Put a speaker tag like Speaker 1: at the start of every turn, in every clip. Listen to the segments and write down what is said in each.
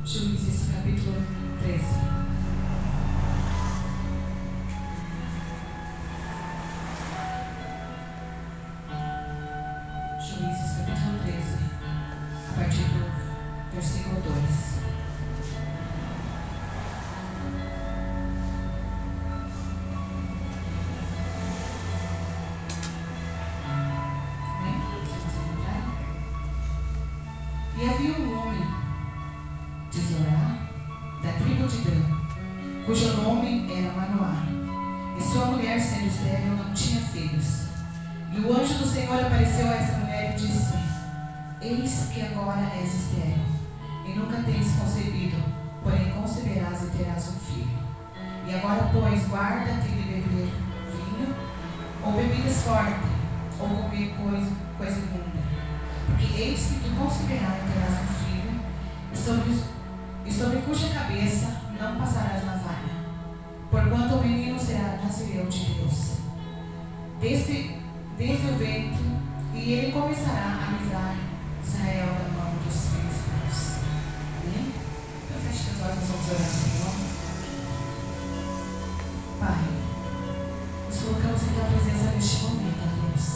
Speaker 1: Juízes capítulo 13. Juízes capítulo 13, a partir do versículo 2. E havia um homem de Zorá, da tribo de Dan, cujo nome era Manoá, e sua mulher, sendo estéril, não tinha filhos. E o anjo do Senhor apareceu a essa mulher e disse: Eis que agora és estéril, e nunca tens concebido, porém conceberás e terás um filho. E agora, pois, guarda-te de beber vinho, ou bebidas fortes, ou comer coisa imunda. Porque eis que tu conceberás e terás um filho, e sobre cuja cabeça não passarás navalha, porquanto o menino será nazireu de Deus, desde o ventre, e ele começará a livrar Israel da mão dos filisteus. Amém? Então feche os olhos, vamos orar, Senhor. Pai, nos colocamos em tua presença neste momento, ó Deus,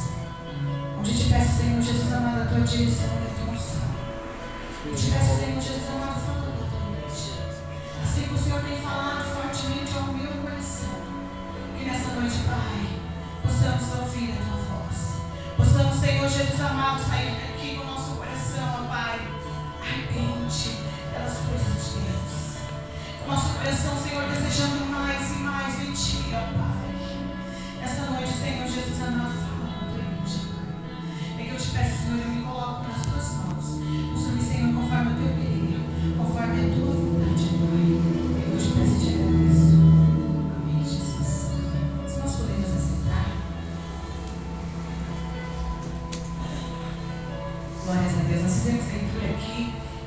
Speaker 1: onde te peço, Senhor Jesus amado, a tua direção e a tua unção. Eu te peço, Senhor Jesus amado, fala da tua noite. Assim que o Senhor tem falado fortemente ao meu coração, que nessa noite, Pai, possamos ouvir a tua voz. Possamos, Senhor Jesus amado, sair daqui com o nosso coração, ó Pai, ardente pelas coisas de Deus. Com o nosso coração, Senhor, desejando mais e mais de ti, ó Pai. Nessa noite, Senhor Jesus amado, fala com a tua igreja, Pai. É que eu te peço, Senhor, eu me coloco nas tuas mãos. Usa-me, Senhor, conforme o teu querer, conforme a tua vontade, Pai. É que eu te peço e te agradeço. Amém, Jesus. Se nós podemos assentar. Glórias a Deus. Nós fizemos leitura aqui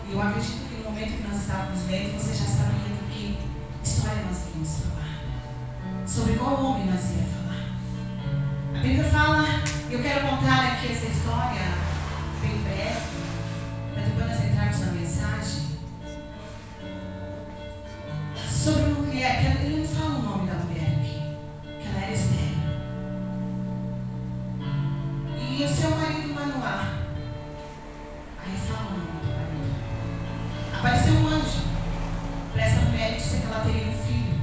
Speaker 1: e eu acredito que no momento que nós estávamos lendo, você já sabia do que história nós íamos falar. Sobre qual homem nós íamos falar. A Bíblia fala, e eu quero contar aqui essa história bem breve, para depois nós entrarmos na mensagem, sobre uma mulher, que ele não fala o nome da mulher aqui, que ela era estéril. E o seu marido Manoá, aí fala o nome do marido. Apareceu um anjo para essa mulher e disse que ela teria um filho.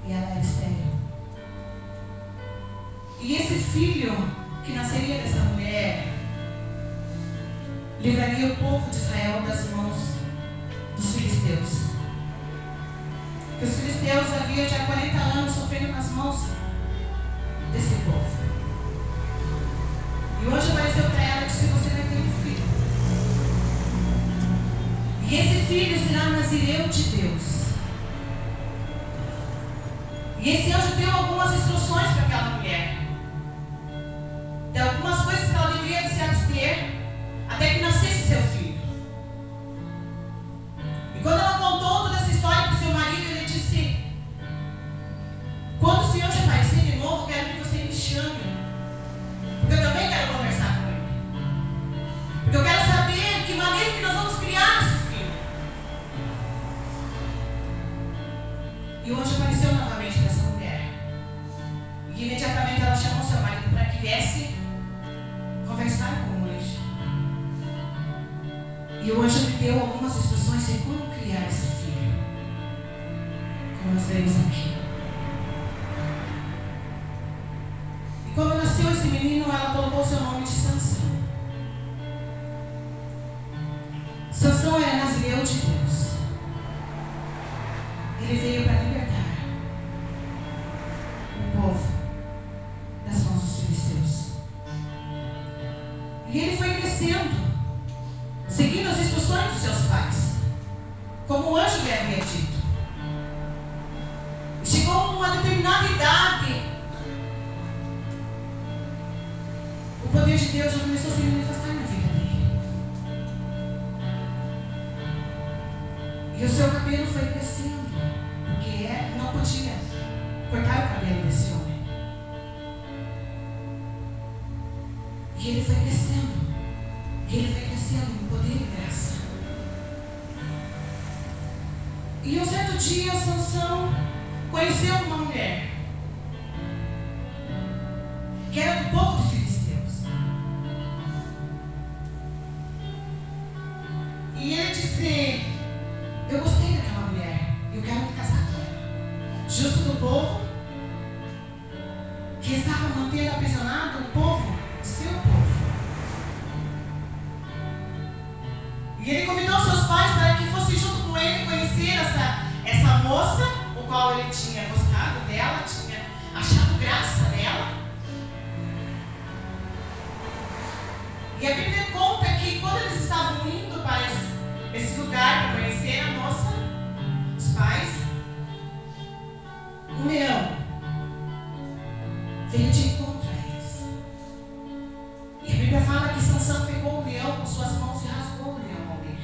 Speaker 1: E ela era estéril. E esse filho que nasceria dessa mulher livraria o povo de Israel das mãos dos filisteus. Porque os filisteus haviam já 40 anos sofrendo nas mãos desse povo. E o anjo apareceu para ela e disse: você vai ter um filho. E esse filho será nazireu de Deus. E esse anjo deu algumas instruções para aquela mulher. Deu algumas coisas que ela deveria se abster até que nascesse seu filho. E quando ela contou toda essa história para o seu marido, ele disse: quando o Senhor te aparecer de novo, eu quero que você me chame. Porque eu também quero conversar com ele. Porque eu quero saber de que maneira que nós vamos criar esse filho. E o anjo apareceu novamente para essa mulher. E imediatamente ela chamou seu marido para que viesse conversar com o anjo. E o anjo lhe deu algumas instruções de como criar esse filho, como nós vemos aqui. E quando nasceu esse menino, ela colocou o seu nome de Sansão. Sansão era nazireu de Deus. Ele veio para libertar o povo das mãos dos filisteus. E ele foi crescendo, seguindo as instruções dos seus pais, como o anjo lhe havia dito. E chegou a uma determinada idade, o poder de Deus já começou a se manifestar na vida dele. E o seu cabelo foi crescendo, porque não podia cortar o cabelo desse homem. E ele foi crescendo. E ele foi crescendo em poder e graça. E um certo dia, Sansão conheceu uma mulher que era do povo dos filisteus. E ele disse: eu gostei daquela mulher, eu quero me casar com ela. Justo do povo, que estava mantendo aprisionado o povo, o seu povo. E ele convidou seus pais para que fosse junto com ele conhecer essa moça, o qual ele tinha gostado dela, tinha achado graça nela. E a Bíblia conta que quando eles estavam indo para esse lugar para conhecer a moça, os pais, um leão veio de encontro a eles. E a Bíblia fala que Sansão pegou o leão com suas mãos e rasgou o leão ao meio.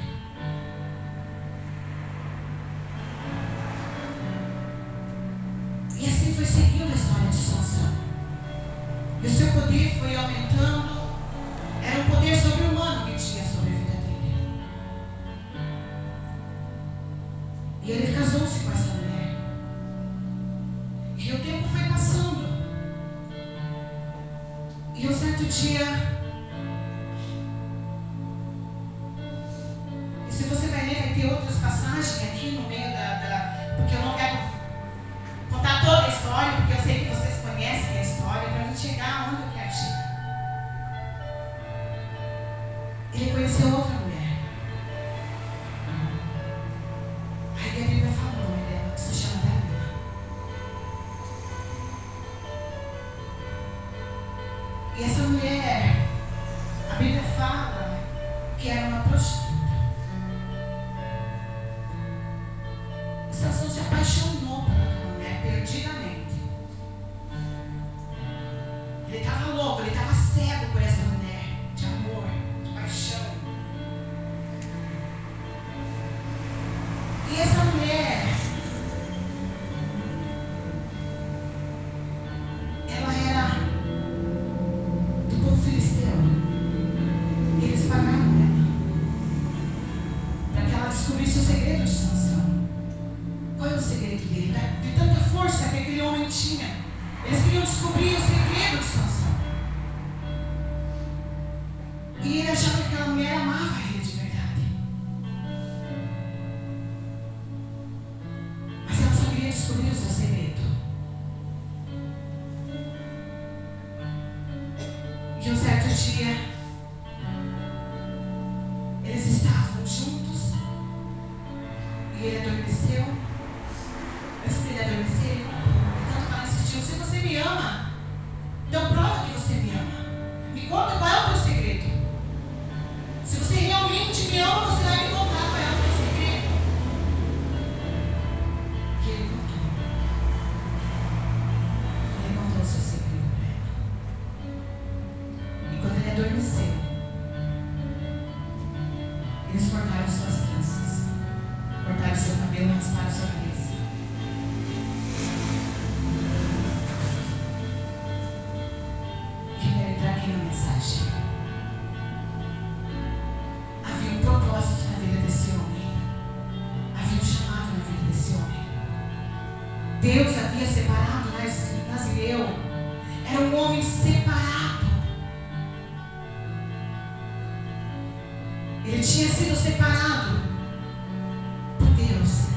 Speaker 1: E assim foi seguindo a história de Sansão. E o seu poder foi aumentando. Era um poder sobre-humano que tinha sobre a vida dele. E ele casou-se com essa mulher. E o tempo foi passando. E um certo dia, e se você vai ler, vai ter outras passagens aqui no meio porque eu não quero contar toda a história, porque eu sei que vocês conhecem a história, para a gente chegar onde eu quero chegar. Ele conheceu outra mulher. Aí a Bíblia fala o nome dela, que se chama Dalila. E essa mulher, a Bíblia fala que era uma prostituta. E Sansão se apaixonou por aquela mulher perdidamente. Ele estava louco, ele estava cego por essa mulher, de amor, de paixão. E essa mulher, ela era do povo filisteu. E eles pagaram ela para que ela descobrisse o segredo de Sansão. Qual é o segredo dele? De tanta força que aquele homem tinha. Eles queriam descobrir o segredo de Sansão. E ele achava que aquela mulher amava ele de verdade. Mas ela só queria descobrir o seu segredo. E um certo dia, eles estavam juntos. E ele adormeceu. Antes dele adormecer, ele contou. Tanto ela insistiu: se você me ama, então prova que você me ama. Me conta qual é o teu segredo. Se você realmente me ama, você vai me contar qual é o teu segredo. E ele contou. Ele contou o seu segredo para ela. E quando ele adormeceu, eles cortaram suas tranças, cortaram seu cabelo, rasparam sua cabeça. E eu quero entrar aqui na mensagem. Havia um propósito na vida desse homem. Havia um chamado na vida desse homem. Deus havia separado Nazireu. Era um homem separado. Ele tinha sido separado por Deus.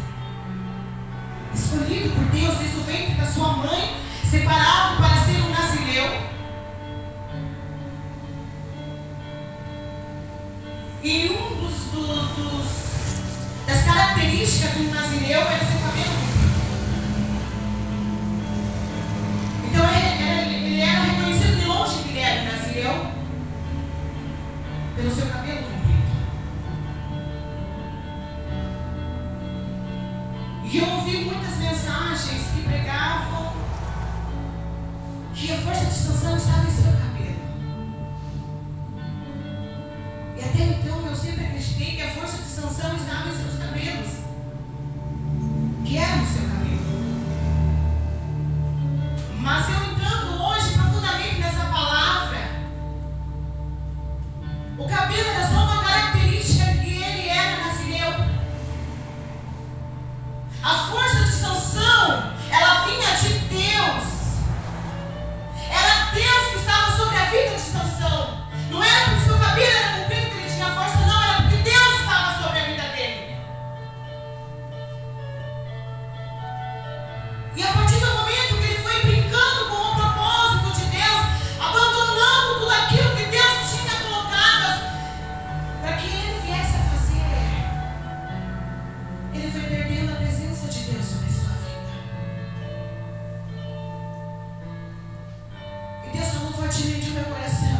Speaker 1: Escolhido por Deus desde o ventre da sua mãe. Separado para ser um nazireu. E das características de um nazireu era seu cabelo comprido. Então ele era reconhecido de longe que ele era um nazireu pelo seu cabelo comprido. E eu ouvi muitas mensagens que pregavam que a força de Sansão estava em seu cabelo. E até então eu sempre acreditei que a força de Sansão estava em seus cabelos, que era no seu cabelo. Mas eu entrando hoje profundamente nessa palavra, o cabelo era só uma característica que ele era nazireu. ardentemente o meu coração.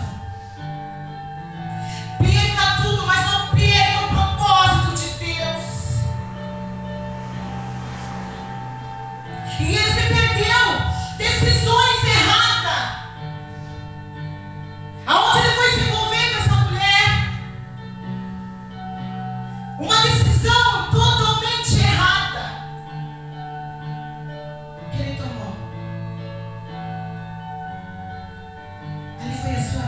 Speaker 1: Perca tudo, mas não perca o propósito de Deus. E ele se perdeu decisões erradas. Aonde ele foi se envolver com essa mulher? Uma decisão totalmente errada que ele tomou. Ali foi a sua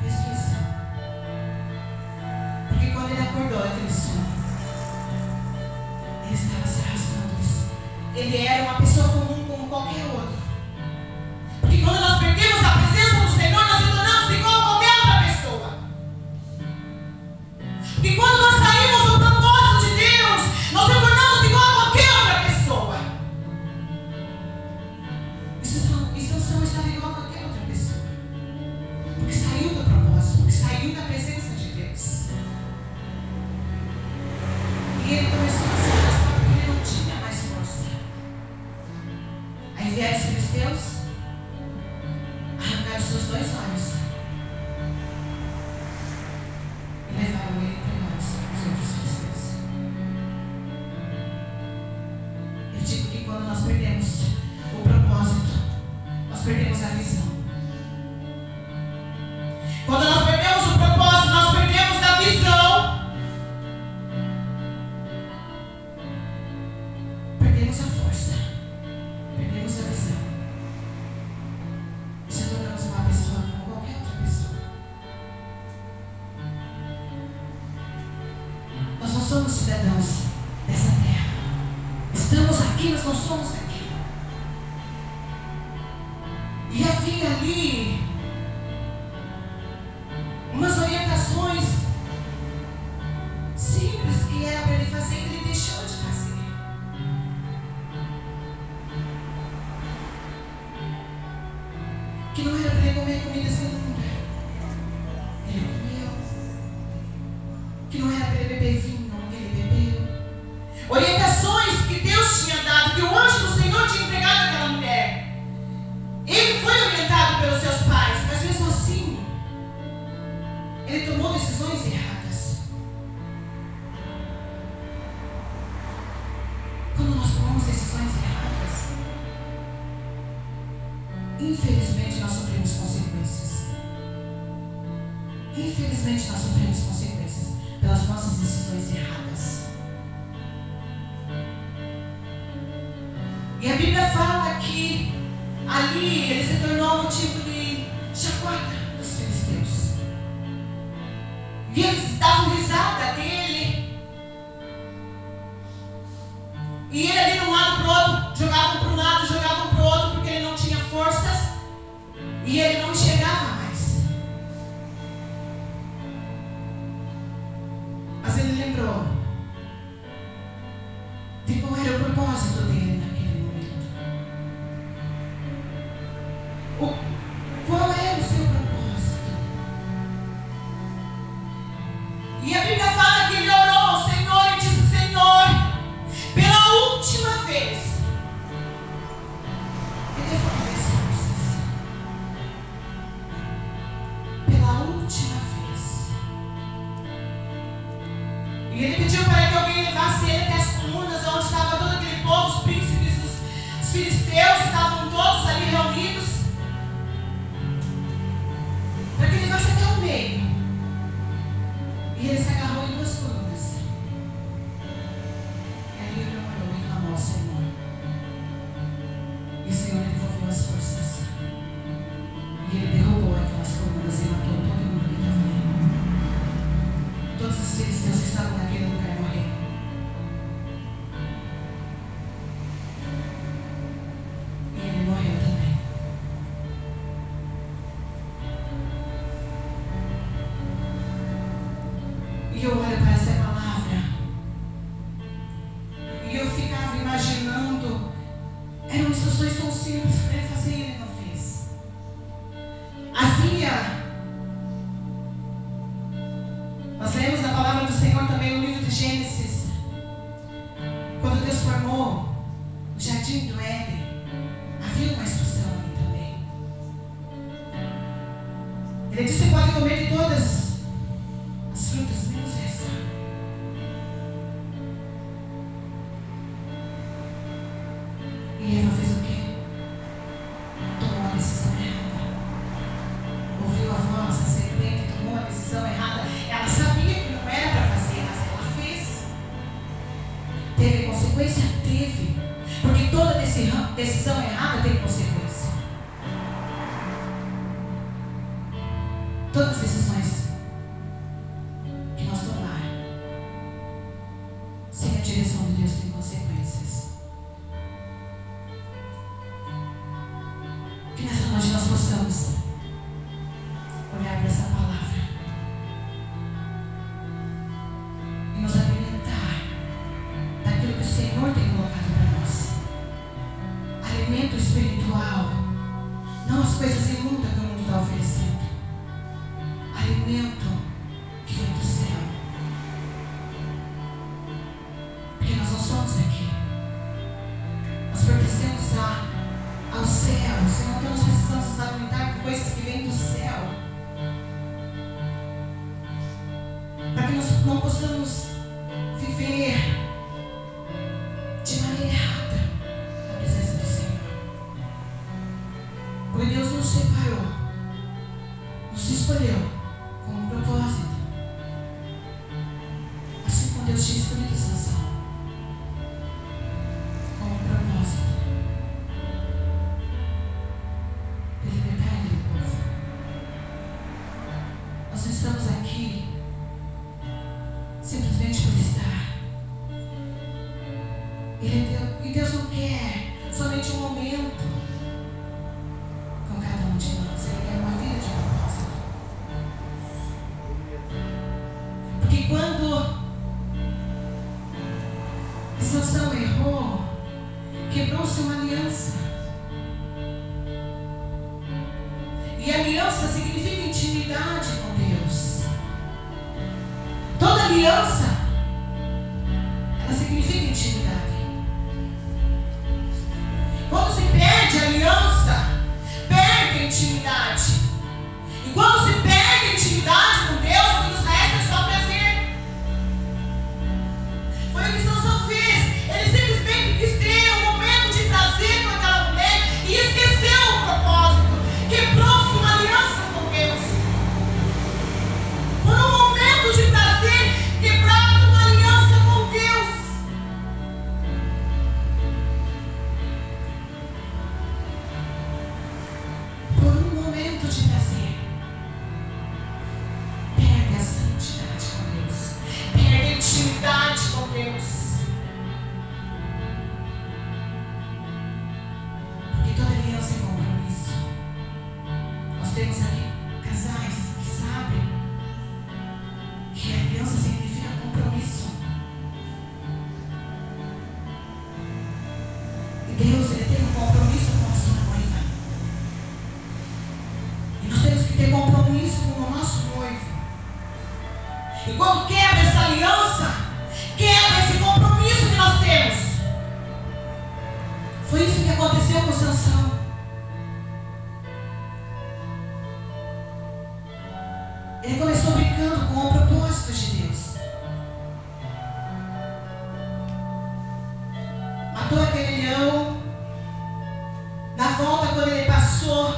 Speaker 1: destruição. Porque quando ele acordou daquele sono, ele estava se arrastando. Ele era uma pessoa comum como qualquer outro. Porque quando nós perdemos a presença do Senhor, nós nos tornamos igual a qualquer outra pessoa. Porque quando nós saímos do propósito de Deus, nós nos tornamos igual a qualquer outra pessoa. Isso não estava igual a qualquer outra pessoa. Porque saiu do propósito, porque saiu da presença de Deus. E ele começou a se arrastar porque ele não tinha mais força. Aí vieram os filisteus, arrancaram os seus 2 olhos e levaram ele para os outros filisteus. Eu digo que quando nós perdemos o propósito, nós perdemos a visão. Quando nós perdemos o propósito, nós perdemos a visão. Perdemos a força. Perdemos a visão. E se tornamos uma pessoa como qualquer outra pessoa. Nós não somos cidadãos dessa terra. Estamos aqui, mas não somos daqui. E havia ali umas orientações simples que era para ele fazer e ele deixou de fazer. Que não era para ele comer comida sem imunda. Ele comeu. Que não era para ele beber vinho, ele bebeu. Orientações que Deus tinha dado, que o anjo do Senhor tinha entregado àquela mulher. Ele foi orientado pelos seus pais, mas mesmo assim, ele tomou decisões erradas. Quando nós tomamos decisões erradas, infelizmente nós sofremos consequências. Infelizmente nós sofremos consequências pelas nossas decisões erradas. E a Bíblia fala que ali ele se tornou motivo de chacota dos filisteus. E eles davam risada dele. E ele ali de um lado para o outro, jogavam para um lado, jogavam para o outro, porque ele não tinha forças. E ele não enxergava mais. Mas ele lembrou de qual era o propósito dele naquele momento. Qual era o seu propósito? E a Bíblia fala que ele orou ao Senhor e disse: Senhor, pela última vez, me devolve as forças. Pela última vez. E ele pediu para que alguém levasse ele até as colunas, onde estava todo aquele povo, os príncipes, os filisteus, estavam todos ali reunidos, para que ele levasse até o meio. E ele se agarrou em 2 colunas. E ali ele orou e clamou ao Senhor. E o Senhor lhe devolveu as forças. E ele derrubou aquelas colunas e matou todo mundo que estava ali. Todos os filisteus que estavam naquele lugar morreram. E ele morreu também. E eu olho para essa palavra e eu ficava imaginando. Eram instruções tão simples para ele fazer e ele não fez. Nós lemos a palavra do Senhor também no livro de Gênesis. Quando Deus formou o jardim do Éden, havia uma instrução. Ele disse: você pode comer de todas as frutas, menos essa. E Eva fez o quê? Tomou uma decisão errada. Ouviu a voz da serpente, tomou uma decisão errada. Ela sabia que não era para fazer, mas ela fez. Teve consequência? Teve. Porque toda decisão errada tem consequência. Todas as decisões que nós tomar sem a direção de Deus tem consequências. Que nessa noite nós possamos olhar para essa palavra e nos alimentar daquilo que o Senhor tem colocado para nós. Alimento espiritual, não as coisas imundas que o mundo está oferecendo. Alimento que vem do céu. Porque nós não somos aqui. Nós pertencemos ao céu. Senão nós precisamos nos alimentar com coisas que vêm do céu. Para que nós não possamos viver de maneira errada na presença do Senhor. Porque Deus nos separou, nos escolheu com um propósito. Assim como Deus tinha escolhido Sansão com um propósito de libertar aquele povo. Nós não estamos aqui simplesmente por estar. E Deus não quer somente um momento com cada um de nós. Ele quer uma vida de propósito. Porque quando Sansão errou, quebrou-se uma aliança. E aliança significa intimidade com Deus. Toda aliança, ela significa intimidade. Quando se perde a aliança, perde a intimidade. E quando se perde a intimidade com Deus, o que nos resta é só prazer. Foi o que Sansão fez. Ele simplesmente quis ter um momento de prazer com aquela mulher e esqueceu o propósito. Quebrou-se uma aliança com Deus. Por um momento de prazer, quebrado uma aliança com Deus. Por um momento de prazer, perde a santidade com Deus, perde a intimidade com Deus. Porque toda aliança é compromisso. Nós temos aqui casais que sabem que a aliança significa compromisso. E Deus, Ele tem um compromisso com a sua noiva. E nós temos que ter compromisso com o nosso noivo. E quando quebra essa aliança, quebra esse compromisso que nós temos. Foi isso que aconteceu com Sansão. Ele começou brincando com o propósito de Deus. Matou aquele leão. Na volta, quando ele passou,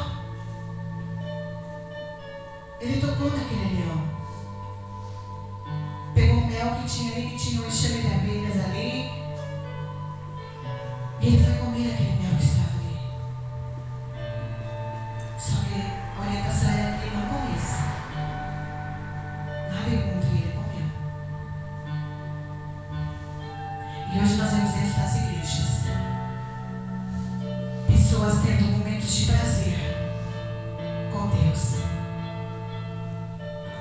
Speaker 1: ele tocou naquele leão. Pegou o mel que tinha ali, que tinha um enxame de abelhas ali. E ele foi comer aquele mel que estava ali. Só que a orientação era que ele não comesse. Nada imundo, e ele comeu. E hoje nós vemos dentro das igrejas pessoas tendo momentos de prazer com Deus,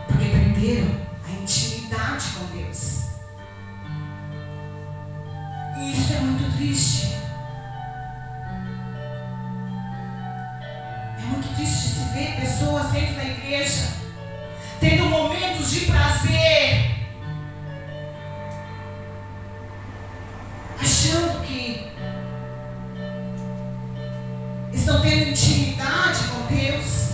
Speaker 1: porque perderam a intimidade com Deus. E isso é muito triste. É muito triste se ver pessoas dentro da igreja tendo momentos de prazer, achando que estão tendo intimidade com Deus,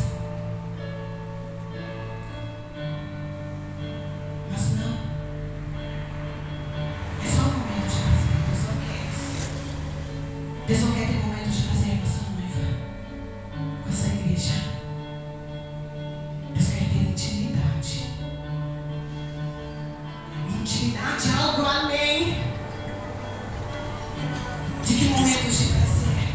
Speaker 1: Deus não quer ter momentos de prazer com a sua noiva, com a sua igreja. Deus quer ter intimidade. Intimidade é algo além de que momentos de prazer.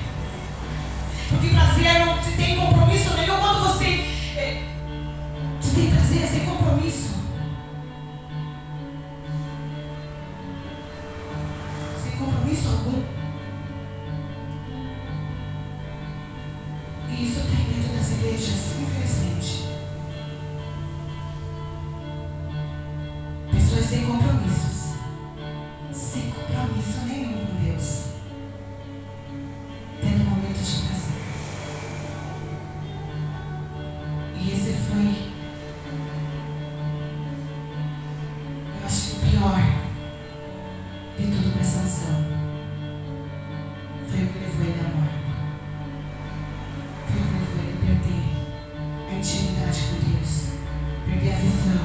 Speaker 1: Porque prazer não tem compromisso nenhum. Quando você tem prazer sem compromisso. Sem compromisso algum. E isso tem dentro das igrejas, infelizmente. Pessoas sem compromissos. Sem compromisso nenhum com Deus. Tendo momentos de prazer. E esse foi, eu acho que o pior de tudo para Sansão. Foi o que levou ele à morte. Foi o que levou ele a perder a intimidade com Deus. Perder a visão.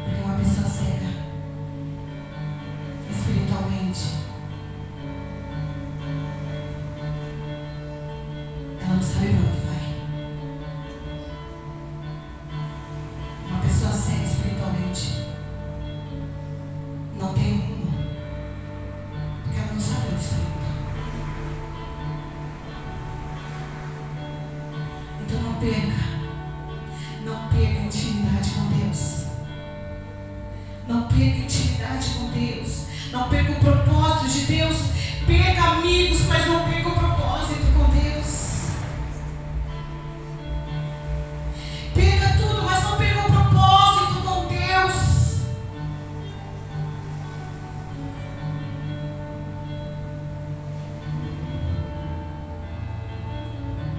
Speaker 1: Porque uma pessoa cega, espiritualmente, ela não sabe para onde vai. Uma pessoa cega espiritualmente não tem rumo, porque ela não sabe onde está indo. Então não perca a intimidade com Deus. Não perca a intimidade com Deus. Não perca o propósito de Deus. Perca amigos, mas não perca o propósito com Deus. Perca tudo, mas não perca o propósito com Deus.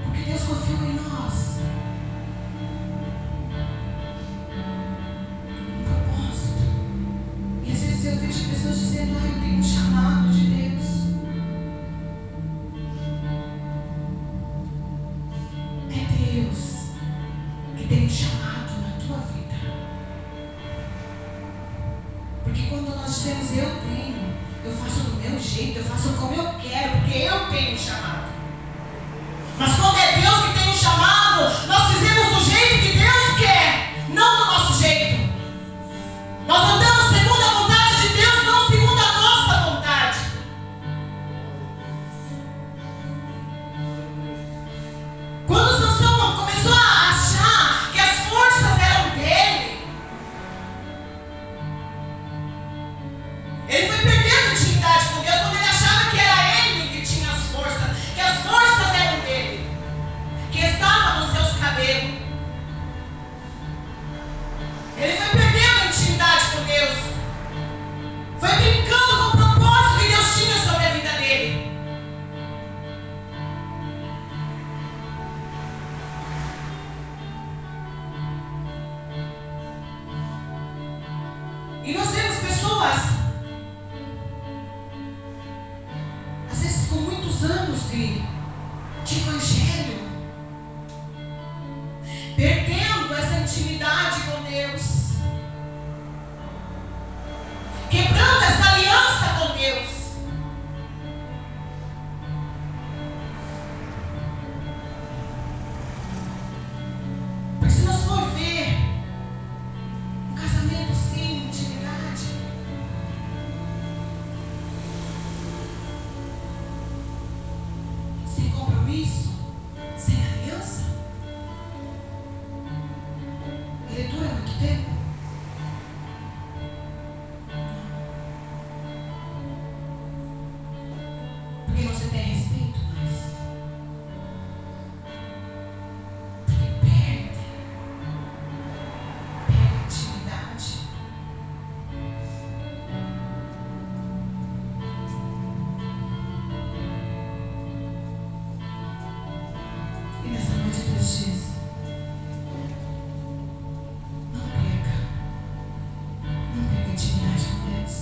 Speaker 1: Porque Deus confiou em nós. Um propósito. E às vezes eu vejo pessoas dizendo: eu tenho um chamado de Deus. É Deus que tem um chamado na tua vida. Porque quando nós dizemos eu faço do meu jeito, eu faço como eu quero, porque eu tenho um chamado. Mas quando é Deus que tem um chamado, nós fizemos do jeito que Deus quer, não do nosso jeito. Nós andamos segundo a vontade de Deus, não segundo a nossa vontade. Quando Sansão começou a achar que as forças eram dele, ele foi perdendo intimidade com Deus quando ele achava que era ele que tinha as forças, que as forças eram dele, que estava nos seus cabelos. Ele foi perdendo a intimidade com Deus. Foi brincando com o propósito que Deus tinha sobre a vida dele. E nós vemos pessoas, às vezes com muitos anos de evangelho, perdendo essa intimidade com Deus, quebrando essa aliança com Deus. Porque se nós for ver um casamento sem intimidade, sem compromisso, sem aliança, ele dura muito tempo? Porque você tem respeito, mas porque perde a intimidade. E nessa noite Deus diz: não perca a intimidade com Deus.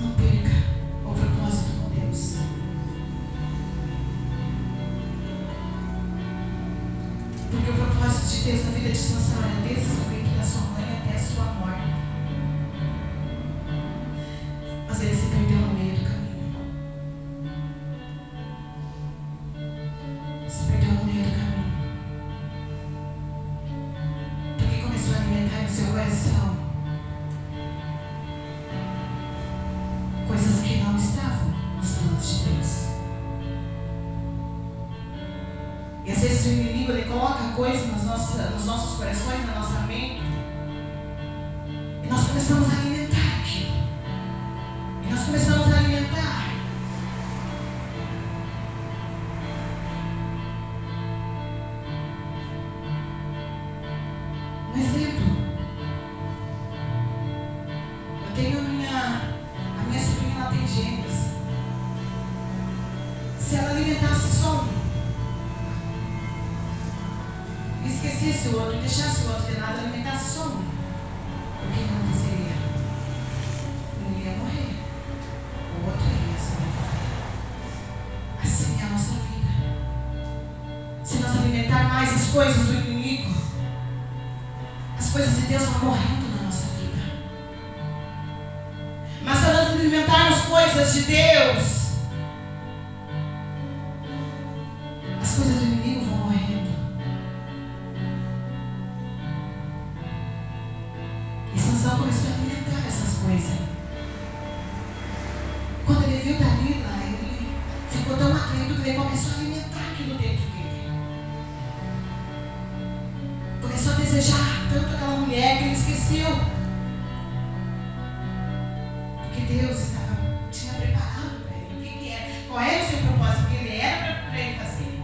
Speaker 1: Não perca o propósito com Deus. Porque o propósito de Deus na vida de Sansão era desde o ventre da sua mãe até a sua morte. coração coisas que não estavam nos planos de Deus. E às vezes o inimigo ele coloca coisas nos nossos corações, na nossa mente, e nós começamos a alimentar aquilo. E nós começamos a alimentar. Um exemplo. Eu tenho a minha sobrinha, ela tem gêmeos. Se ela alimentasse só um, esquecesse o outro, deixasse o outro de lado, alimentasse só um, o que aconteceria? Um ia morrer, o outro ia sobreviver. Assim é a nossa vida. Se nós alimentar mais as coisas do inimigo, as coisas de Deus vão morrendo na nossa vida. Mas se nós alimentarmos coisas de Deus, as coisas do inimigo vão morrendo. E Sansão começou a alimentar essas coisas. Quando ele viu Dalila, ele ficou tão atento que ele começou a alimentar aquilo dentro dele. Começou a desejar tanto aquela mulher que ele esqueceu que Deus tinha preparado para ele. O que era? Qual era o seu propósito? O que ele era para ele fazer?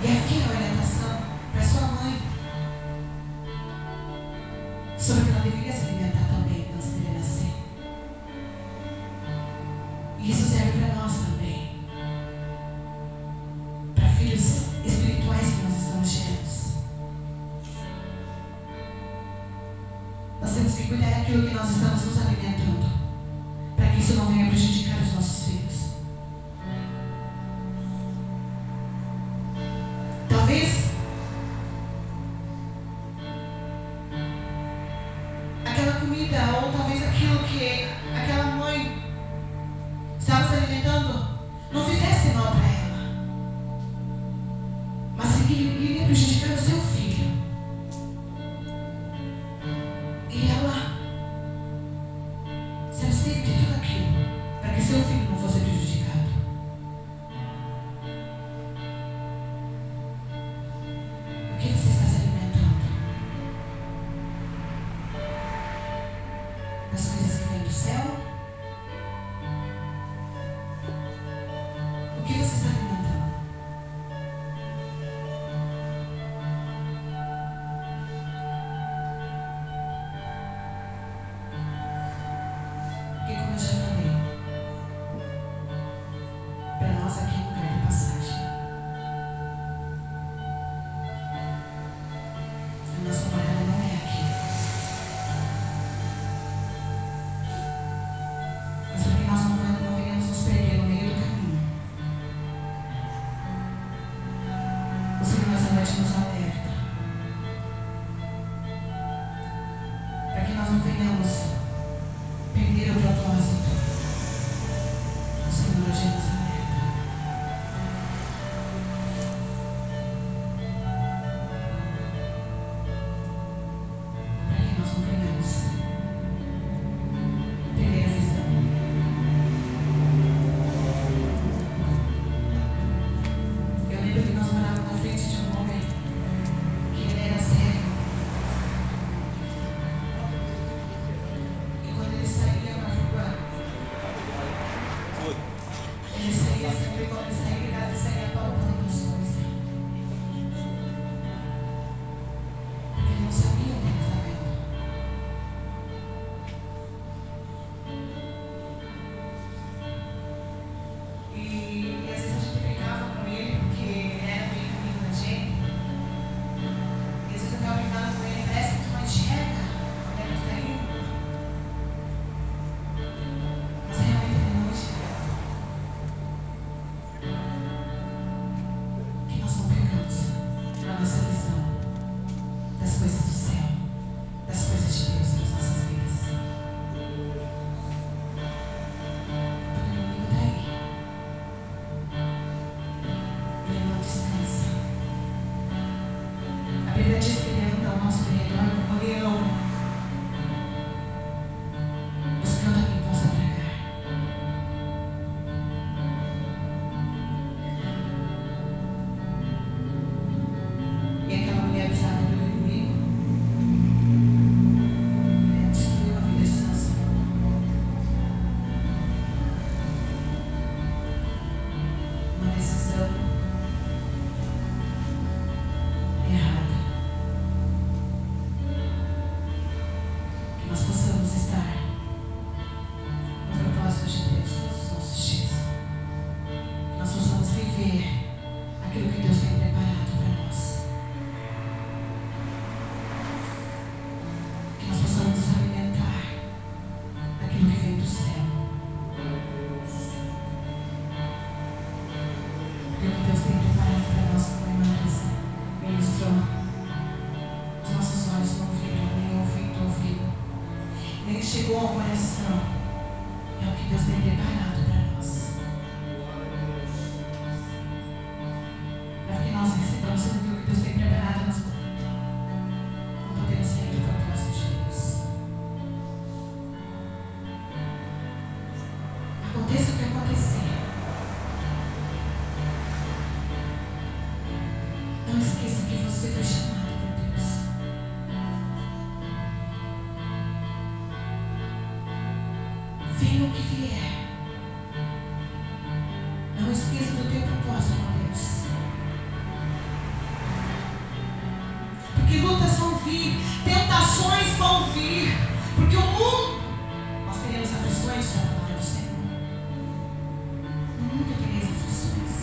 Speaker 1: E aqui a orientação para sua mãe sobre que ela deveria se alimentar também antes dele nascer. E isso serve para nós também, para filhos espirituais que nós estamos cheios. Nós temos que cuidar daquilo que nós estamos nos alimentando, para que isso não venha prejudicar os nossos filhos. Talvez aquela comida, ou talvez aquilo que aquela mãe estava se alimentando, não fizesse mal para ela, mas que iria prejudicar o seu filho. E ela se absteve de tudo aquilo, para que seu filho não fosse prejudicado. O que você está se alimentando? Das coisas que vêm do céu? O que você está alimentando? Porque, como eu já falei, para nós aqui é um lugar de passagem. A nossa morada não é aqui. Mas para que nós não venhamos nos perder no meio do caminho, o Senhor nessa noite nos alerta, para que nós não venhamos perder o propósito. O Senhor hoje nos alerta. Para que nós não venhamos perder a visão. Eu lembro que nós morávamos na frente de um homem que ele era cego. E quando ele saía na rua, ele saía sempre, quando ele saía de casa, ele saía palpando as coisas. Porque ele não sabia o que ele estava vendo. E às vezes a gente brincava com ele, porque ele era bem amigo da gente. E às vezes eu ficava brincando com ele, parece que tu não enxerga onde é que tu está indo. Mas realmente ele não enxerga. Que nós não pegamos a nossa visão das coisas do céu. decisão errada. Que nós possamos estar no propósito de Deus todos os nossos dias. Que nós possamos viver aquilo que Deus tem preparado para nós. Que nós possamos nos alimentar daquilo que vem do céu. Aquilo que Deus tem preparado para nós, como a irmã Marisa ministrou. Os nossos olhos não viram, nem ouvido ouviram, nem chegou ao coração. É o que Deus tem preparado para nós. Para que nós recebamos aquilo que Deus tem preparado, nós não podemos sair do propósito de Deus. Aconteça o que acontecer, não esqueça que você foi chamado por Deus. Venha o que vier, não esqueça do teu propósito com Deus. Porque lutas vão vir, tentações vão vir, porque o mundo, nós teremos aflições na palavra do Senhor. No mundo tereis aflições.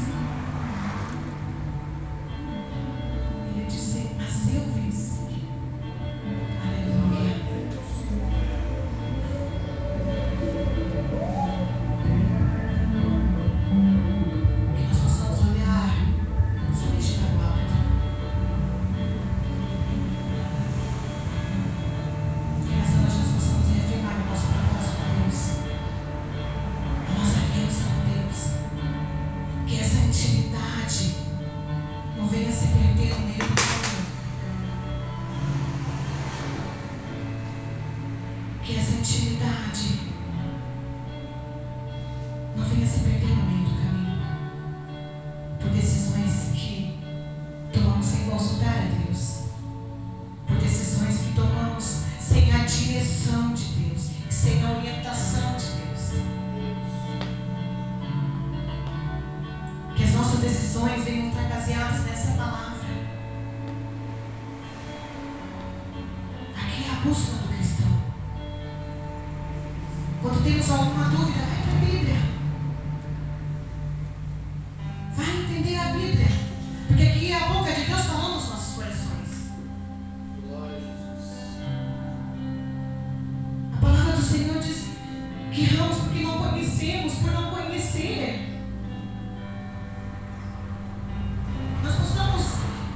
Speaker 1: Ele disse, mas eu venci. Aleluia. Que nós possamos olhar somente para o alto. Que nessa noite nós possamos reafirmar o nosso propósito com Deus, a nossa aliança com Deus. Que essa intimidade não venha se perder no meio do caminho. Que essa intimidade não venha se perder no meio do caminho. Por decisões que tomamos sem consultar a Deus. Por decisões que tomamos sem a direção de Deus, sem a orientação de Deus. Que as nossas decisões venham estar baseadas nessa palavra. Aqui é a bússola do cristão. Quando temos alguma dúvida, vai para a Bíblia. Vai entender a Bíblia. Porque aqui é a boca de Deus falando nos nossos corações. A palavra do Senhor diz que erramos porque não conhecemos, por não conhecer. Nós possamos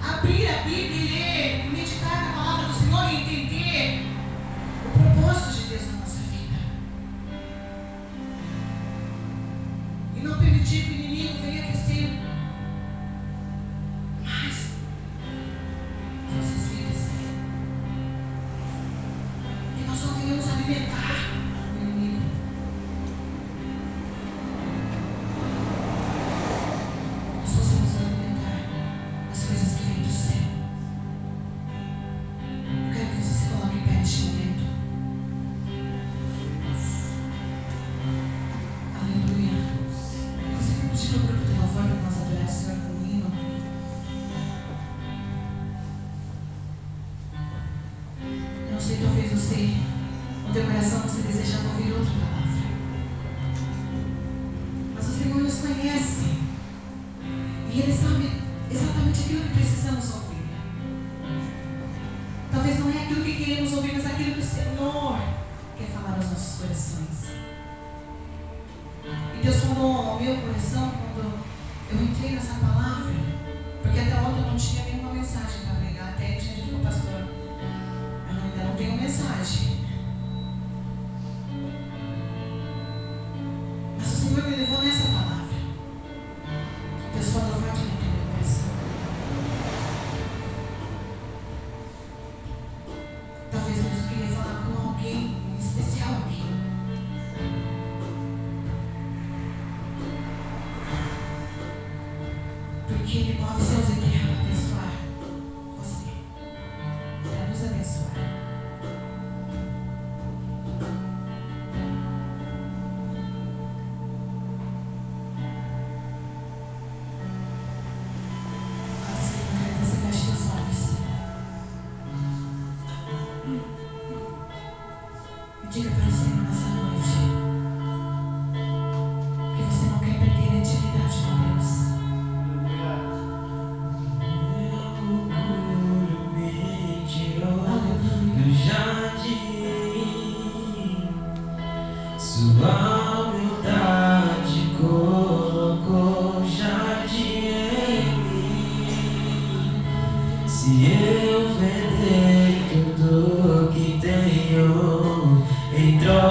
Speaker 1: abrir a Bíblia e ler, e meditar na palavra do Senhor e entender o propósito de Deus na nossa vida. E não permitir que o inimigo venha aquecer mais nossas vidas. Que nós não venhamos alimentar o inimigo. Nós possamos alimentar as coisas que vêm do céu. Eu quero que você se coloque em pé neste momento. Aleluia. Você vai pedir para o grupo de louvor para nós adorar o Senhor com um hino. Eu não sei, talvez você, no teu coração, você desejando ouvir outra palavra. Mas o Senhor nos conhece. E Ele sabe exatamente aquilo que precisamos ouvir. Talvez não é aquilo que queremos ouvir, mas aquilo que o Senhor quer falar aos nossos corações. E Deus falou ao meu coração quando eu entrei nessa palavra, porque até ontem eu não tinha nenhuma mensagem para pregar, até tinha dito para o pastor, eu ainda não tenho mensagem. Mas o Senhor me levou nessa palavra. Deus falou forte no teu coração. Talvez Deus queria falar com alguém em especial aqui. Porque Ele move seus e terra para abençoar você, para nos abençoar.
Speaker 2: Se eu vender tudo que tenho em troca